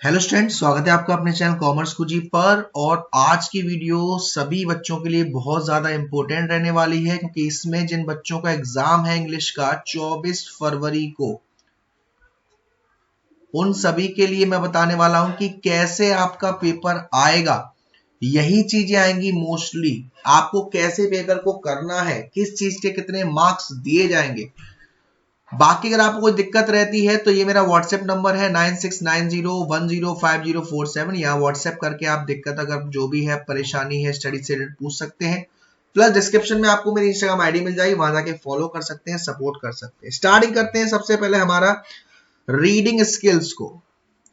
Hello student, स्वागत है आपका अपने चैनल कॉमर्स कुजी पर। और आज की वीडियो सभी बच्चों के लिए बहुत ज़्यादा इंपॉर्टेंट रहने वाली है, क्योंकि इसमें जिन बच्चों का एग्जाम है इंग्लिश का 24 फरवरी को, उन सभी के लिए मैं बताने वाला हूं कि कैसे आपका पेपर आएगा। यही चीजें आएंगी मोस्टली, आपको कैसे पेपर को करना है, किस चीज के कितने मार्क्स दिए जाएंगे। बाकी अगर आपको कोई दिक्कत रहती है तो ये मेरा व्हाट्सएप नंबर है 9690105047। यहाँ व्हाट्सएप करके आप दिक्कत अगर जो भी है परेशानी है स्टडी से रिलेटेड पूछ सकते हैं। प्लस डिस्क्रिप्शन में आपको मेरी इंस्टाग्राम आईडी मिल जाएगी, वहां जाके फॉलो कर सकते हैं, सपोर्ट कर सकते हैं। स्टार्टिंग करते हैं सबसे पहले हमारा रीडिंग स्किल्स को,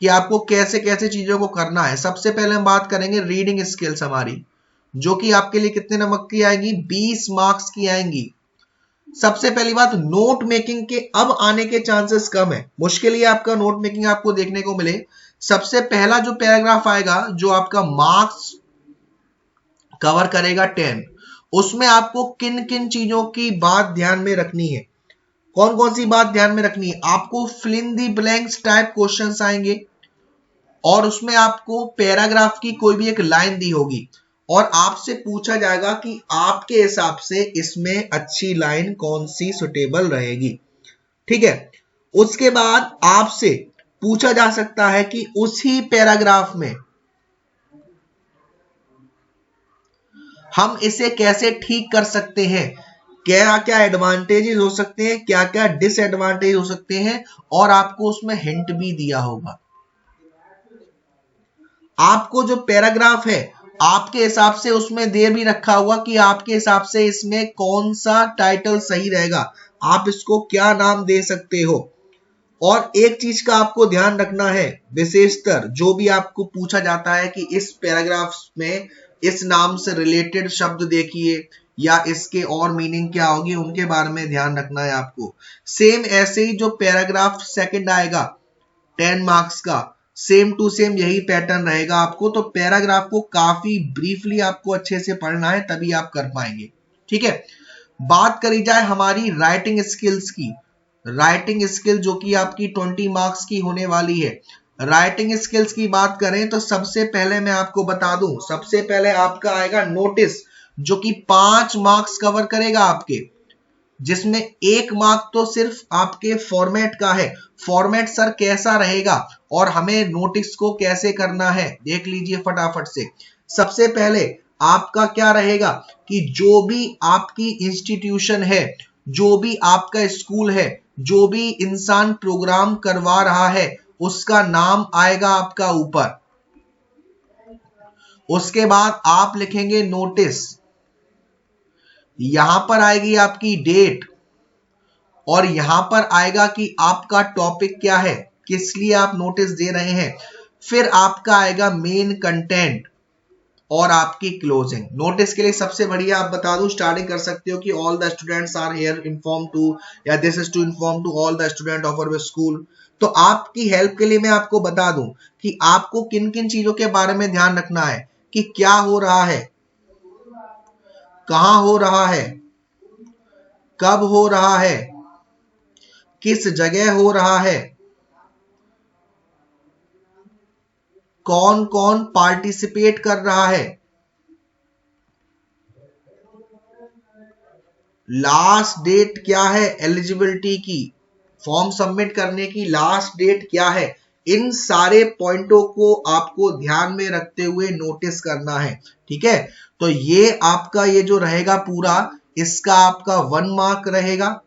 कि आपको कैसे कैसे चीजों को करना है। सबसे पहले हम बात करेंगे रीडिंग स्किल्स हमारी, जो कि आपके लिए कितने नंबर की आएंगी, 20 मार्क्स की आएंगी। सबसे पहली बात, नोट मेकिंग के अब आने के चांसेस कम है, मुश्किल ही आपका नोट मेकिंग आपको देखने को मिले। सबसे पहला जो पैराग्राफ आएगा जो आपका मार्क्स कवर करेगा 10, उसमें आपको किन किन चीजों की बात ध्यान में रखनी है, कौन कौन सी बात ध्यान में रखनी है। आपको fill in the blanks type questions आएंगे और उसमें आपको पैराग्राफ की कोई भी एक लाइन दी होगी और आपसे पूछा जाएगा कि आपके हिसाब से इसमें अच्छी लाइन कौन सी सुटेबल रहेगी। ठीक है, उसके बाद आपसे पूछा जा सकता है कि उसी पैराग्राफ में हम इसे कैसे ठीक कर सकते हैं, क्या क्या एडवांटेजेस हो सकते हैं, क्या क्या डिसएडवांटेज हो सकते हैं, और आपको उसमें हिंट भी दिया होगा। आपको जो पैराग्राफ है आपके हिसाब से उसमें दे भी रखा हुआ कि आपके हिसाब से इसमें कौन सा टाइटल सही रहेगा, आप इसको क्या नाम दे सकते हो। और एक चीज का आपको ध्यान रखना है, विशेषतर जो भी आपको पूछा जाता है कि इस पैराग्राफ में इस नाम से रिलेटेड शब्द देखिए या इसके और मीनिंग क्या होगी, उनके बारे में ध्यान रखना है आपको। सेम ऐसे ही जो पैराग्राफ सेकंड आएगा 10 मार्क्स का, सेम टू सेम यही पैटर्न रहेगा आपको। तो पैराग्राफ को काफी ब्रीफली आपको अच्छे से पढ़ना है, तभी आप कर पाएंगे। ठीक है, बात करी जाए हमारी राइटिंग स्किल्स की। राइटिंग स्किल जो कि आपकी 20 मार्क्स की होने वाली है। राइटिंग स्किल्स की बात करें तो सबसे पहले मैं आपको बता दूं, सबसे पहले आपका आएगा नोटिस, जो कि 5 मार्क्स कवर करेगा आपके, जिसमें 1 मार्क तो सिर्फ आपके फॉर्मेट का है। फॉर्मेट सर कैसा रहेगा और हमें नोटिस को कैसे करना है, देख लीजिए फटाफट से। सबसे पहले आपका क्या रहेगा कि जो भी आपकी इंस्टीट्यूशन है, जो भी आपका स्कूल है, जो भी इंसान प्रोग्राम करवा रहा है, उसका नाम आएगा आपका ऊपर। उसके बाद आप लिखेंगे नोटिस, यहां पर आएगी आपकी डेट, और यहां पर आएगा कि आपका टॉपिक क्या है, किस लिए आप नोटिस दे रहे हैं। फिर आपका आएगा मेन कंटेंट और आपकी क्लोजिंग। नोटिस के लिए सबसे बढ़िया आप बता दूं, स्टार्टिंग कर सकते हो कि all the students are here inform to, या this is to inform to all the student of our school. तो आपकी हेल्प के लिए मैं आपको बता दूं कि आपको किन किन चीजों के बारे में ध्यान रखना है, कि क्या हो रहा है, कहां हो रहा है, कब हो रहा है, किस जगह हो रहा है, कौन कौन पार्टिसिपेट कर रहा है, लास्ट डेट क्या है एलिजिबिलिटी की, फॉर्म सबमिट करने की लास्ट डेट क्या है। इन सारे पॉइंटों को आपको ध्यान में रखते हुए नोटिस करना है। ठीक है, तो ये आपका ये जो रहेगा पूरा, इसका आपका 1 मार्क रहेगा।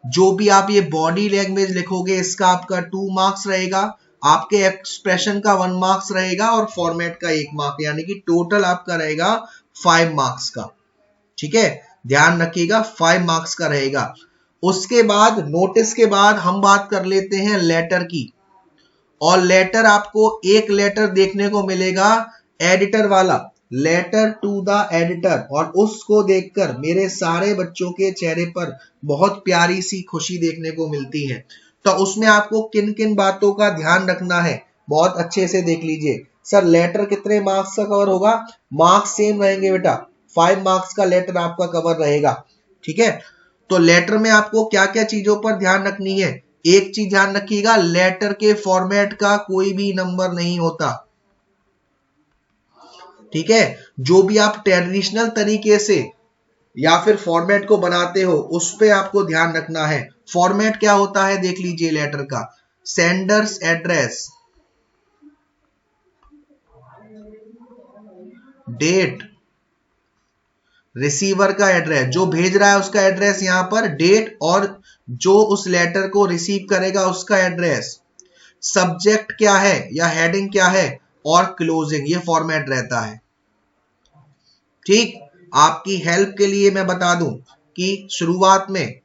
जो भी आप ये बॉडी लैंग्वेज लिखोगे इसका आपका 2 मार्क्स रहेगा, आपके एक्सप्रेशन का 1 मार्क्स रहेगा, और फॉर्मेट का 1 मार्क, यानी कि टोटल आपका रहेगा 5 मार्क्स का। ठीक है, ध्यान रखिएगा 5 मार्क्स का रहेगा। उसके बाद नोटिस के बाद हम बात कर लेते हैं लेटर की। और लेटर आपको एक लेटर देखने को मिलेगा एडिटर वाला, लेटर टू द एडिटर, और उसको देखकर मेरे सारे बच्चों के चेहरे पर बहुत प्यारी सी खुशी देखने को मिलती है। तो उसमें आपको किन किन बातों का ध्यान रखना है, बहुत अच्छे से देख लीजिए। सर लेटर कितने मार्क्स का कवर होगा, मार्क्स सेम रहेंगे बेटा, 5 मार्क्स का लेटर आपका कवर रहेगा। ठीक है, तो लेटर में आपको क्या क्या चीजों पर ध्यान रखनी है, एक चीज ध्यान रखिएगा, लेटर के फॉर्मेट का कोई भी नंबर नहीं होता, ठीक है। जो भी आप ट्रेडिशनल तरीके से या फिर फॉर्मेट को बनाते हो उस पे आपको ध्यान रखना है। फॉर्मेट क्या होता है देख लीजिए लेटर का, सेंडर्स एड्रेस, डेट, रिसीवर का एड्रेस, जो भेज रहा है उसका एड्रेस यहां पर, डेट, और जो उस लेटर को रिसीव करेगा उसका एड्रेस, सब्जेक्ट क्या है या हेडिंग क्या है, और क्लोजिंग, ये फॉर्मेट रहता है, ठीक। आपकी हेल्प के लिए मैं बता दूं कि शुरुआत में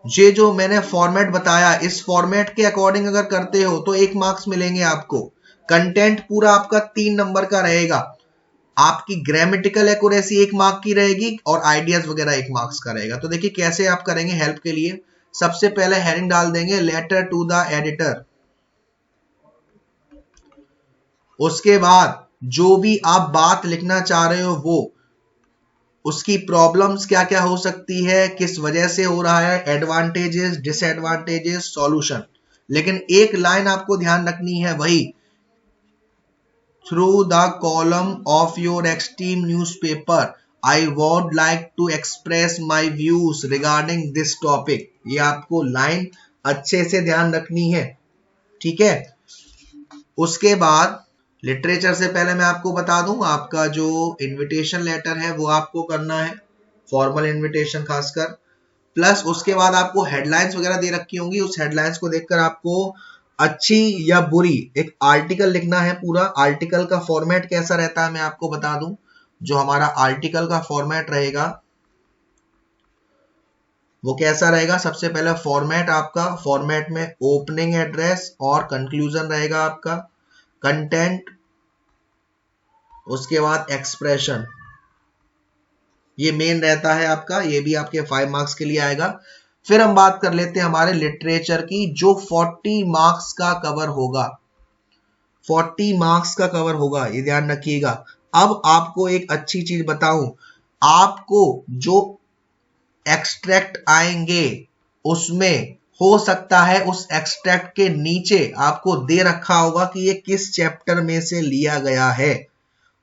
ये जो मैंने फॉर्मेट बताया, इस फॉर्मेट के अकॉर्डिंग अगर करते हो तो 1 मार्क्स मिलेंगे आपको। कंटेंट पूरा आपका 3 नंबर का रहेगा, आपकी ग्रामेटिकल एक्यूरेसी 1 मार्क की रहेगी और आइडियाज वगैरह 1 मार्क्स का रहेगा। तो देखिए कैसे आप करेंगे हेल्प के लिए। सबसे पहले हेडिंग डाल देंगे लेटर टू द एडिटर, उसके बाद जो भी आप बात लिखना चाह रहे हो वो, उसकी प्रॉब्लम्स क्या क्या हो सकती है, किस वजह से हो रहा है, एडवांटेजेस, डिसएडवांटेजेस, सॉल्यूशन। लेकिन एक लाइन आपको ध्यान रखनी है, वही through the column of your extreme newspaper I would like to express my views regarding this topic. ये आपको लाइन अच्छे से ध्यान रखनी है, ठीक है। उसके बाद लिटरेचर से पहले मैं आपको बता दूं, आपका जो इनविटेशन लेटर है वो आपको करना है, फॉर्मल इनविटेशन खासकर। प्लस उसके बाद आपको हेडलाइंस वगैरह दे रखी होंगी, उस हेडलाइंस को देखकर आपको अच्छी या बुरी एक आर्टिकल लिखना है। पूरा आर्टिकल का फॉर्मेट कैसा रहता है मैं आपको बता दूं। जो हमारा आर्टिकल का फॉर्मेट रहेगा वो कैसा रहेगा, सबसे पहले फॉर्मेट आपका, फॉर्मेट में ओपनिंग एड्रेस और कंक्लूजन रहेगा आपका, कंटेंट, उसके बाद एक्सप्रेशन, ये मेन रहता है आपका, ये भी आपके 5 मार्क्स के लिए आएगा। फिर हम बात कर लेते हैं हमारे लिटरेचर की, जो 40 मार्क्स का कवर होगा, 40 मार्क्स का कवर होगा, ये ध्यान रखिएगा। अब आपको एक अच्छी चीज बताऊं, आपको जो एक्सट्रैक्ट आएंगे उसमें हो सकता है उस एक्सट्रैक्ट के नीचे आपको दे रखा होगा कि ये किस चैप्टर में से लिया गया है,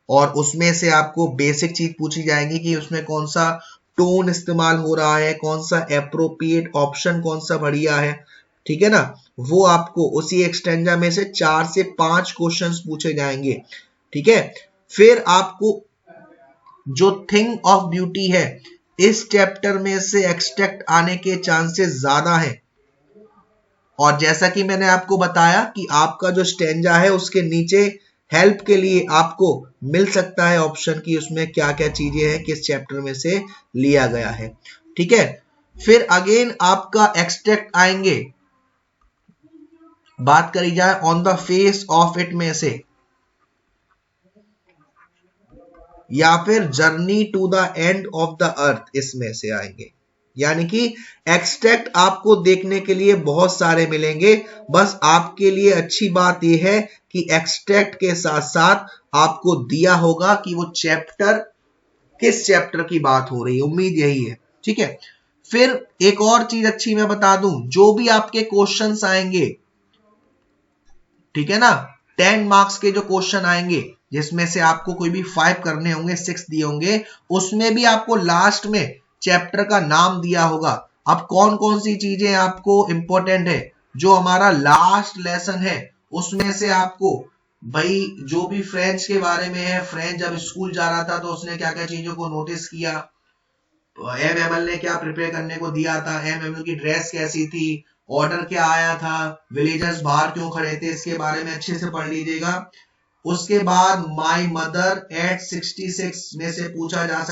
और उसमें से आपको बेसिक चीज पूछी जाएगी कि उसमें कौन सा टोन इस्तेमाल हो रहा है, कौन सा एप्रोप्रिएट ऑप्शन कौन सा बढ़िया है, ठीक है ना। वो आपको उसी एक्सटेंजा में से 4 से 5 क्वेश्चंस पूछे जाएंगे, ठीक है। फिर आपको जो थिंग ऑफ ब्यूटी है, इस चैप्टर में से एक्सट्रैक्ट आने के चांसेस ज्यादा हैं। और जैसा कि मैंने आपको बताया कि आपका जो स्टेंजा है उसके नीचे हेल्प के लिए आपको मिल सकता है ऑप्शन की उसमें क्या क्या चीजें हैं, किस चैप्टर में से लिया गया है, ठीक है। फिर अगेन आपका एक्सट्रैक्ट आएंगे, बात करी जाए on the face of it में से, या फिर journey to the end of the earth, इसमें से आएंगे। यानी कि एक्सट्रैक्ट आपको देखने के लिए बहुत सारे मिलेंगे, बस आपके लिए अच्छी बात यह है कि एक्सट्रैक्ट के साथ साथ आपको दिया होगा कि वो चैप्टर किस चैप्टर की बात हो रही है, उम्मीद यही है, ठीक है। फिर एक और चीज अच्छी मैं बता दूं, जो भी आपके क्वेश्चंस आएंगे, ठीक है ना, 10 मार्क्स के जो क्वेश्चन आएंगे जिसमें से आपको कोई भी 5 करने होंगे, 6 दिए होंगे, उसमें भी आपको लास्ट में चैप्टर का नाम दिया होगा। अब कौन कौन सी चीजें आपको इंपॉर्टेंट है, जो हमारा लास्ट लेसन है उसमें से आपको भाई जो भी फ्रेंच के बारे में है, फ्रेंच जब स्कूल जा रहा था तो उसने क्या क्या चीजों को नोटिस किया, एमएमएल ने क्या प्रिपेयर करने को दिया था, एमएमएल की ड्रेस कैसी थी, ऑर्डर क्या आया था, विलेजर्स बाहर क्यों खड़े थे, इसके बारे में अच्छे से पढ़ लीजिएगा। उसके बाद माय मदर एट 66 में से पूछा जा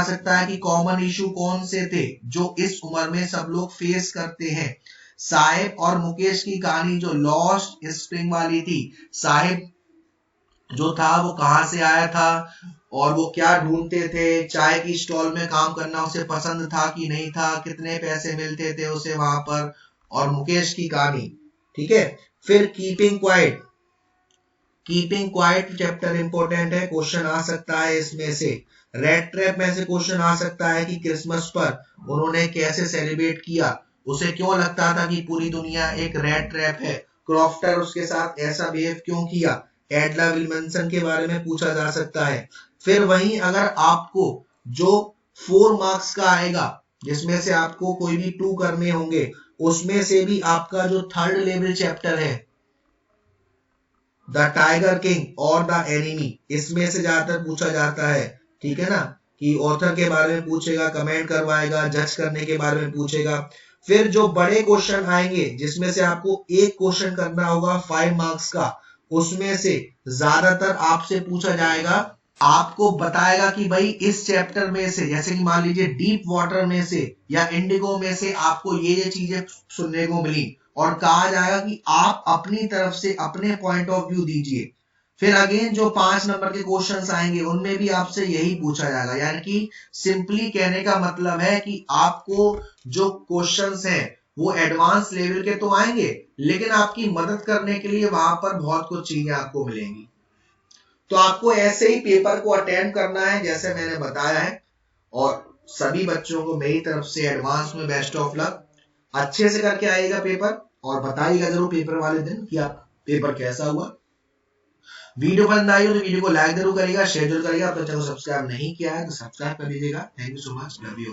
सकता है कि कॉमन इशू कौन से थे जो इस उम्र में सब लोग फेस करते हैं। साहिब और मुकेश की कहानी जो लॉस्ट स्प्रिंग वाली थी, साहिब जो था वो कहां से आया था और वो क्या ढूंढते थे, चाय की स्टॉल में काम करना उसे पसंद था कि नहीं था, कितने पैसे मिलते थे उसे वहां पर, और मुकेश की कहानी, ठीक है। फिर कीपिंग क्वाइट चैप्टर इंपॉर्टेंट है, क्वेश्चन आ सकता है इसमें से। रेड ट्रैप में से क्वेश्चन आ सकता है कि क्रिसमस पर उन्होंने कैसे सेलिब्रेट किया, उसे क्यों लगता था कि पूरी दुनिया एक रैट ट्रैप है, क्रॉफ्टर उसके साथ ऐसा बिहेव क्यों किया, एडला विल्मनसन के बारे में पूछा जा सकता है। फिर वहीं अगर आपको जो 4 मार्क्स का आएगा, जिसमें से आपको कोई भी 2 करने होंगे, उसमें से भी आपका जो थर्ड लेवल चैप्टर है द टाइगर किंग और द एनिमी, इसमें से ज्यादातर पूछा जाता है। ठीक है ना, कि ऑथर के बारे में पूछेगा, कमेंट करवाएगा, जज करने के बारे में पूछेगा। फिर जो बड़े क्वेश्चन आएंगे जिसमें से आपको एक क्वेश्चन करना होगा 5 मार्क्स का, उसमें से ज्यादातर आपसे पूछा जाएगा, आपको बताएगा कि भाई इस चैप्टर में से, जैसे कि मान लीजिए डीप वाटर में से या इंडिगो में से आपको ये चीजें सुनने को मिली, और कहा जाएगा कि आप अपनी तरफ से अपने पॉइंट ऑफ व्यू दीजिए। फिर अगेन जो 5 नंबर के क्वेश्चंस आएंगे उनमें भी आपसे यही पूछा जाएगा। यानी कि सिंपली कहने का मतलब है कि आपको जो क्वेश्चंस हैं वो एडवांस लेवल के तो आएंगे, लेकिन आपकी मदद करने के लिए वहां पर बहुत कुछ चीजें आपको मिलेंगी। तो आपको ऐसे ही पेपर को अटेम्प्ट करना है जैसे मैंने बताया है, और सभी बच्चों को मेरी तरफ से एडवांस में बेस्ट ऑफ लक। अच्छे से करके आइएगा पेपर, और बताइएगा जरूर पेपर वाले दिन कि आप पेपर कैसा हुआ। वीडियो पसंद आई हो तो वीडियो को लाइक जरूर करिएगा, शेयर जरूर करिएगा। अपने चैनल को सब्सक्राइब नहीं किया है तो सब्सक्राइब कर लीजिएगा। Thank you so much, love you.